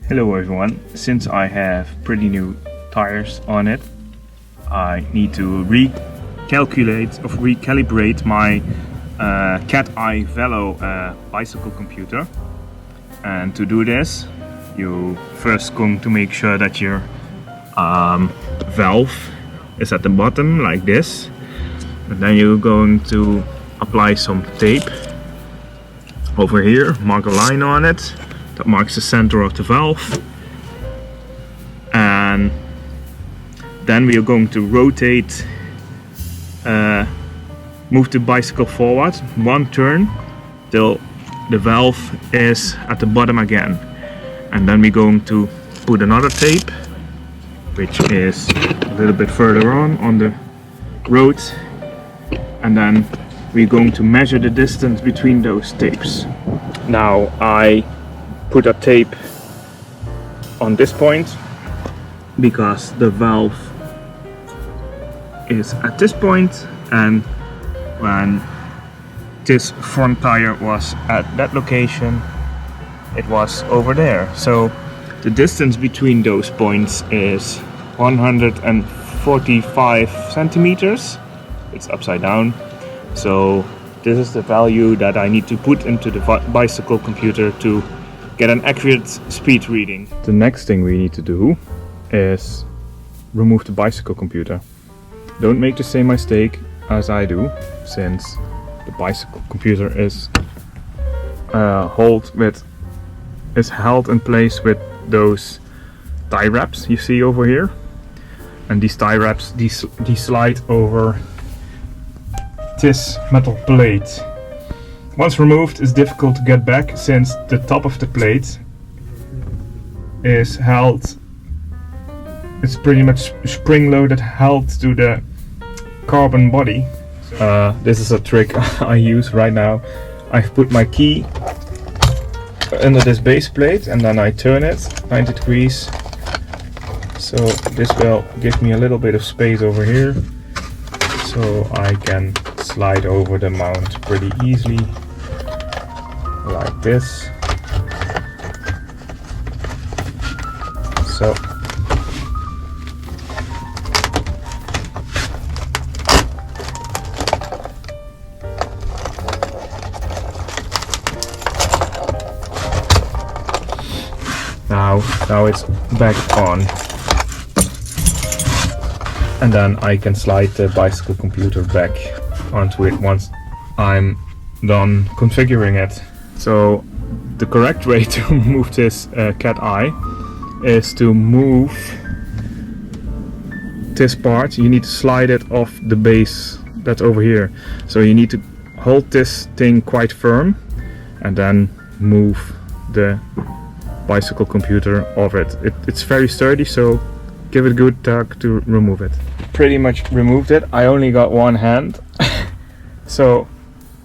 Hello everyone, since I have pretty new tires on it, I need to recalibrate my CatEye Velo bicycle computer. And to do this, you first going to make sure that your valve is at the bottom like this, and then you're going to apply some tape over here, mark a line on it that marks the center of the valve, and then we are going to rotate, move the bicycle forward one turn till the valve is at the bottom again, and then we're going to put another tape which is a little bit further on the road, and then we're going to measure the distance between those tapes. Now I put a tape on this point because the valve is at this point, and when this front tire was at that location, it was over there. So the distance between those points is 145 centimeters. It's upside down. So this is the value that I need to put into the bicycle computer to get an accurate speed reading. The next thing we need to do is remove the bicycle computer. Don't make the same mistake as I do, since the bicycle computer is held in place with those tie wraps you see over here, and these tie wraps these slide over this metal plate. Once removed, it's difficult to get back, since the top of the plate is held, it's pretty much spring-loaded, held to the carbon body. This is a trick I use right now. I've put my key under this base plate and then I turn it 90 degrees, so this will give me a little bit of space over here, so I can slide over the mount pretty easily, like this. So now it's back on, and then I can slide the bicycle computer back onto it once I'm done configuring it. So the correct way to remove this CatEye is to move this part. You need to slide it off the base that's over here. So you need to hold this thing quite firm and then move the bicycle computer off it. It's very sturdy, so give it a good tug to remove it. Pretty much removed it. I only got one hand. So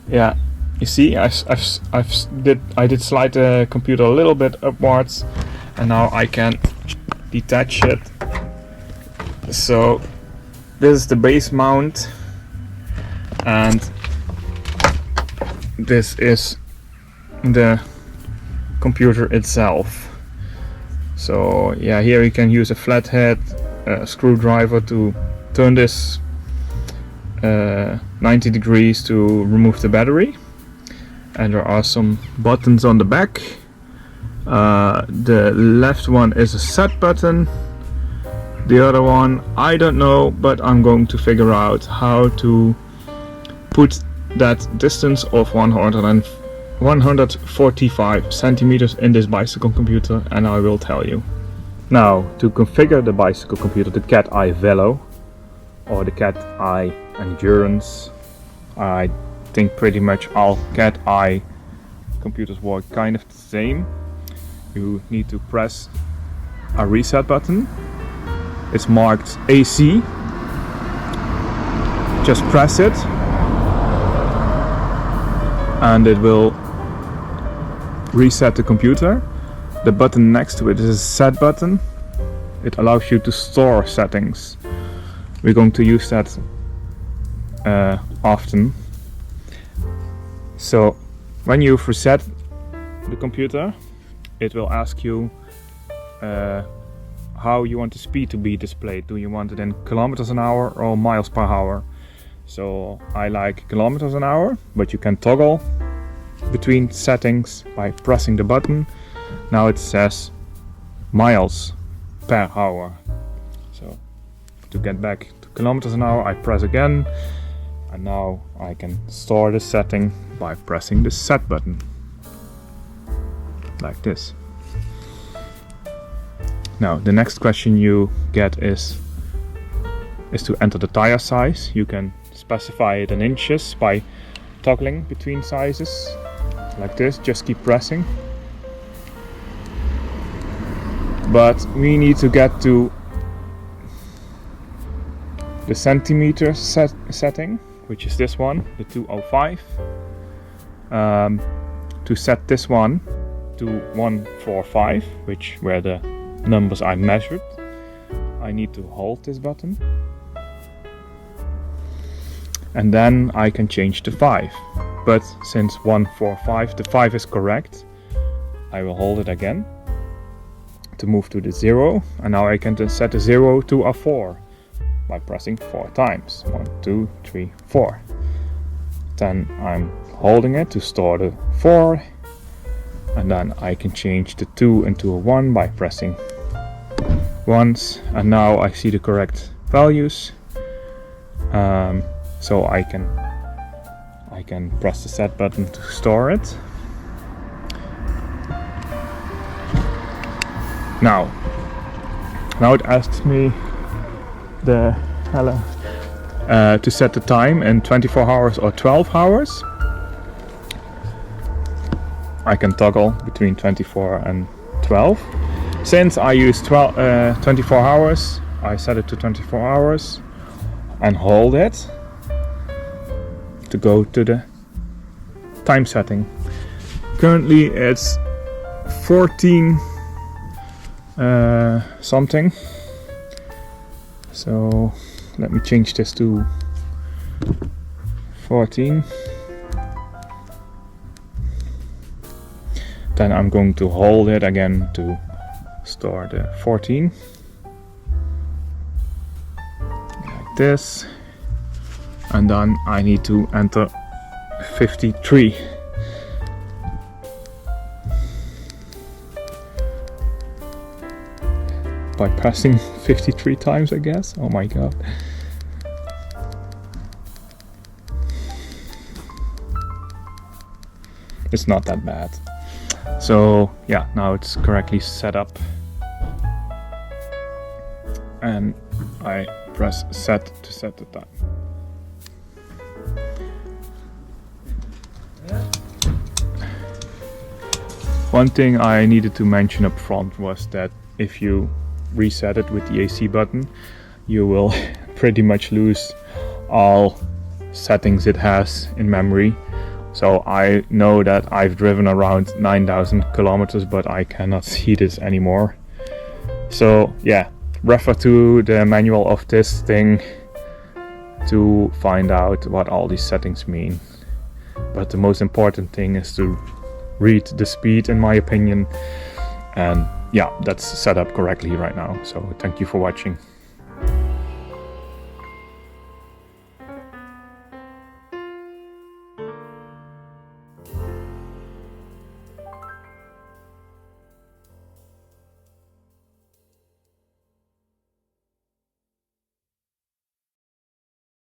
yeah, you see, I did slide the computer a little bit upwards, and now I can detach it. So this is the base mount, and this is the computer itself. So yeah, here you can use a flathead screwdriver to turn this 90 degrees to remove the battery, and there are some buttons on the back. The left one is a set button, the other one I don't know, but I'm going to figure out how to put that distance of 145 centimeters in this bicycle computer, and I will tell you. Now, to configure the bicycle computer, the CatEye Velo or the CatEye Endurance, I think pretty much all CatEye computers work kind of the same. You need to press a reset button. It's marked AC. Just press it and it will reset the computer. The button next to it is a set button. It allows you to store settings. We're going to use that often. So when you've reset the computer, it will ask you how you want the speed to be displayed. Do you want it in kilometers an hour or miles per hour? So I like kilometers an hour, but you can toggle between settings by pressing the button. Now it says miles per hour. So to get back to kilometers an hour, I press again, and now I can store the setting by pressing the set button, like this. Now the next question you get is to enter the tire size. You can specify it in inches by toggling between sizes, like this. Just keep pressing. But we need to get to the centimeter setting, which is this one, the 205. To set this one to 145, where the numbers I measured, I need to hold this button, and then I can change to 5. But since 145, the 5 is correct, I will hold it again to move to the 0, and now I can then set the 0 to a 4 by pressing 4 times. 1, 2, 3, 4. Then I'm holding it to store the 4, and then I can change the 2 into a 1 by pressing once, and now I see the correct values. So I can press the set button to store it. Now it asks me to set the time in 24 hours or 12 hours. I can toggle between 24 and 12. Since I use 24 hours, I set it to 24 hours and hold it to go to the time setting. Currently it's 14 something. So let me change this to 14. Then I'm going to hold it again to store the 14, like this, and then I need to enter 53. By pressing 53 times, I guess. Oh my god. It's not that bad. So yeah, now it's correctly set up, and I press set to set the time. One thing I needed to mention up front was that if you reset it with the AC button, you will pretty much lose all settings it has in memory. So I know that I've driven around 9,000 kilometers, but I cannot see this anymore. So yeah, refer to the manual of this thing to find out what all these settings mean. But the most important thing is to read the speed, in my opinion, and yeah, that's set up correctly right now. So thank you for watching.